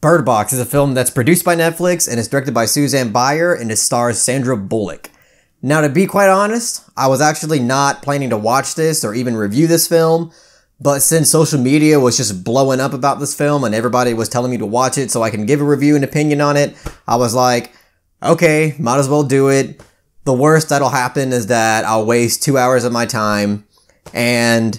Bird Box is a film that's produced by Netflix and is directed by Suzanne Bier and it stars Sandra Bullock. Now, to be quite honest, I was actually not planning to watch this or even review this film, but since social media was just blowing up about this film and everybody was telling me to watch it so I can give a review and opinion on it, I was like, okay, might as well do it. The worst that'll happen is that I'll waste 2 hours of my time, and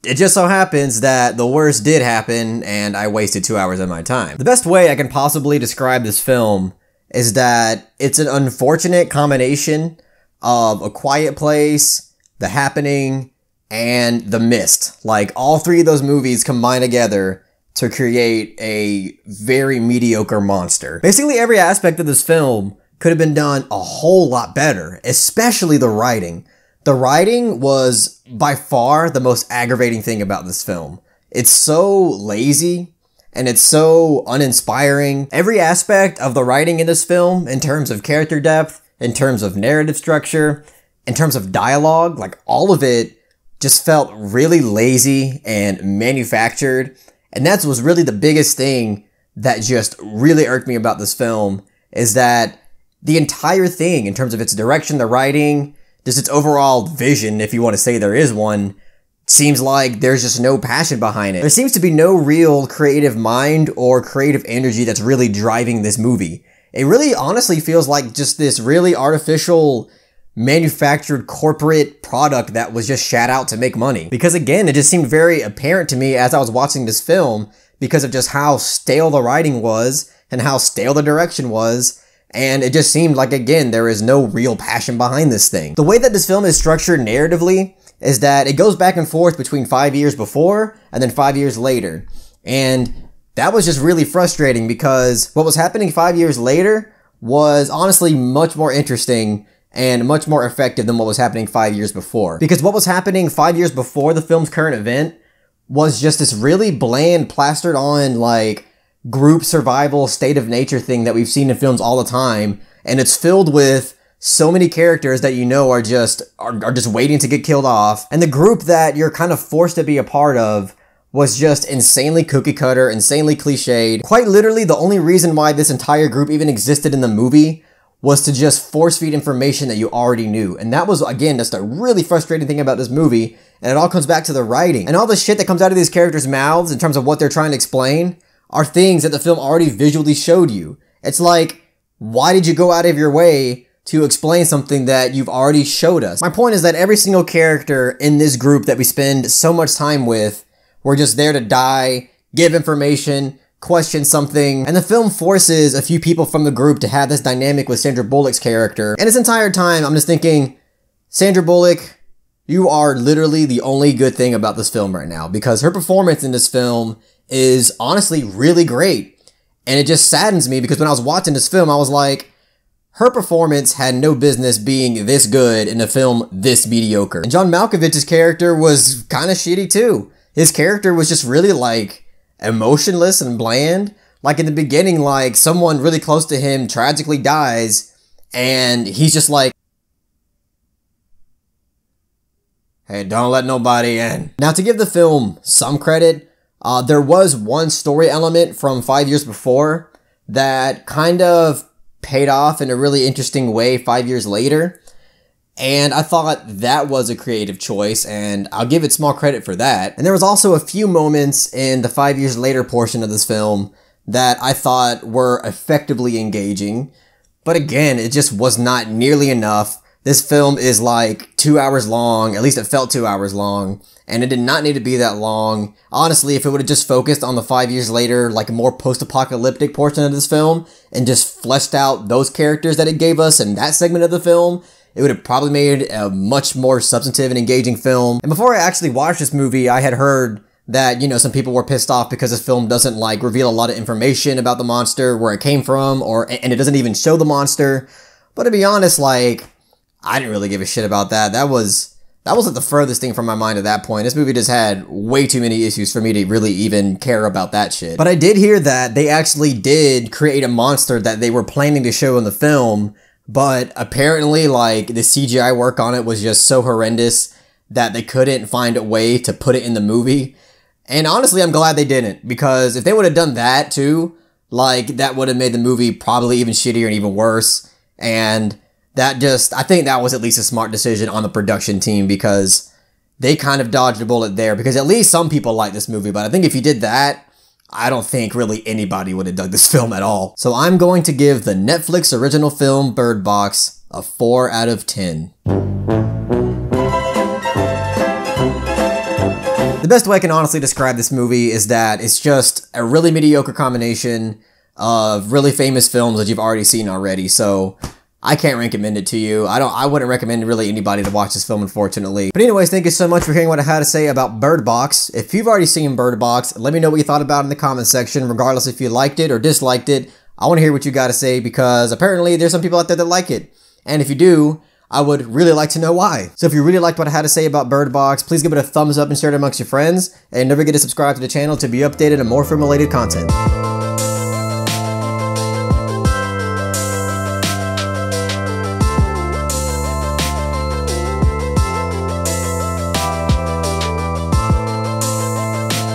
it just so happens that the worst did happen and I wasted 2 hours of my time. The best way I can possibly describe this film is that it's an unfortunate combination of A Quiet Place, The Happening, and The Mist. Like, all three of those movies combined together to create a very mediocre monster. Basically, every aspect of this film could have been done a whole lot better, especially the writing. The writing was by far the most aggravating thing about this film. It's so lazy and it's so uninspiring. Every aspect of the writing in this film, in terms of character depth, in terms of narrative structure, in terms of dialogue, like all of it just felt really lazy and manufactured. And that was really the biggest thing that just really irked me about this film, is that the entire thing, in terms of its direction, the writing, just its overall vision, if you want to say there is one, seems like there's just no passion behind it. There seems to be no real creative mind or creative energy that's really driving this movie. It really honestly feels like just this really artificial, manufactured corporate product that was just shat out to make money. Because again, it just seemed very apparent to me as I was watching this film because of just how stale the writing was and how stale the direction was. And it just seemed like, again, there is no real passion behind this thing. The way that this film is structured narratively is that it goes back and forth between 5 years before and then 5 years later. And that was just really frustrating because what was happening 5 years later was honestly much more interesting and much more effective than what was happening 5 years before. Because what was happening 5 years before the film's current event was just this really bland, plastered on, like, group survival state of nature thing that we've seen in films all the time, and it's filled with so many characters that you know are just waiting to get killed off, and the group that you're kind of forced to be a part of was just insanely cookie cutter, insanely cliched. Quite literally, the only reason why this entire group even existed in the movie was to just force feed information that you already knew. And that was, again, just a really frustrating thing about this movie, and it all comes back to the writing. And all the shit that comes out of these characters' mouths in terms of what they're trying to explain are things that the film already visually showed you. It's like, why did you go out of your way to explain something that you've already showed us? My point is that every single character in this group that we spend so much time with, we're just there to die, give information, question something, and the film forces a few people from the group to have this dynamic with Sandra Bullock's character. And this entire time, I'm just thinking, Sandra Bullock, you are literally the only good thing about this film right now, because her performance in this film is honestly really great. And it just saddens me because when I was watching this film, I was like, her performance had no business being this good in a film this mediocre. And John Malkovich's character was kind of shitty too. His character was just really, like, emotionless and bland. Like, in the beginning, like, someone really close to him tragically dies, and he's just like, hey, don't let nobody in. Now, to give the film some credit, there was one story element from 5 years before that kind of paid off in a really interesting way 5 years later. And I thought that was a creative choice, and I'll give it small credit for that. And there was also a few moments in the 5 years later portion of this film that I thought were effectively engaging. But again, it just was not nearly enough. This film is like 2 hours long, at least it felt 2 hours long, and it did not need to be that long. Honestly, if it would have just focused on the 5 years later, like a more post-apocalyptic portion of this film, and just fleshed out those characters that it gave us in that segment of the film, it would have probably made a much more substantive and engaging film. And before I actually watched this movie, I had heard that, you know, some people were pissed off because this film doesn't, like, reveal a lot of information about the monster, where it came from, and it doesn't even show the monster. But to be honest, like, I didn't really give a shit about that. That wasn't the furthest thing from my mind at that point. This movie just had way too many issues for me to really even care about that shit. But I did hear that they actually did create a monster that they were planning to show in the film, but apparently, like, the CGI work on it was just so horrendous that they couldn't find a way to put it in the movie. And honestly, I'm glad they didn't, because if they would have done that too, like that would have made the movie probably even shittier and even worse. And I think that was at least a smart decision on the production team, because they kind of dodged a bullet there, because at least some people like this movie. But I think if you did that, I don't think really anybody would have dug this film at all. So I'm going to give the Netflix original film Bird Box a 4 out of 10. The best way I can honestly describe this movie is that it's just a really mediocre combination of really famous films that you've already seen already. So I can't recommend it to you. I wouldn't recommend really anybody to watch this film, unfortunately. But anyways, thank you so much for hearing what I had to say about Bird Box. If you've already seen Bird Box, let me know what you thought about it in the comment section, regardless if you liked it or disliked it. I want to hear what you got to say, because apparently there's some people out there that like it. And if you do, I would really like to know why. So if you really liked what I had to say about Bird Box, please give it a thumbs up and share it amongst your friends. And don't forget to subscribe to the channel to be updated on more film-related content.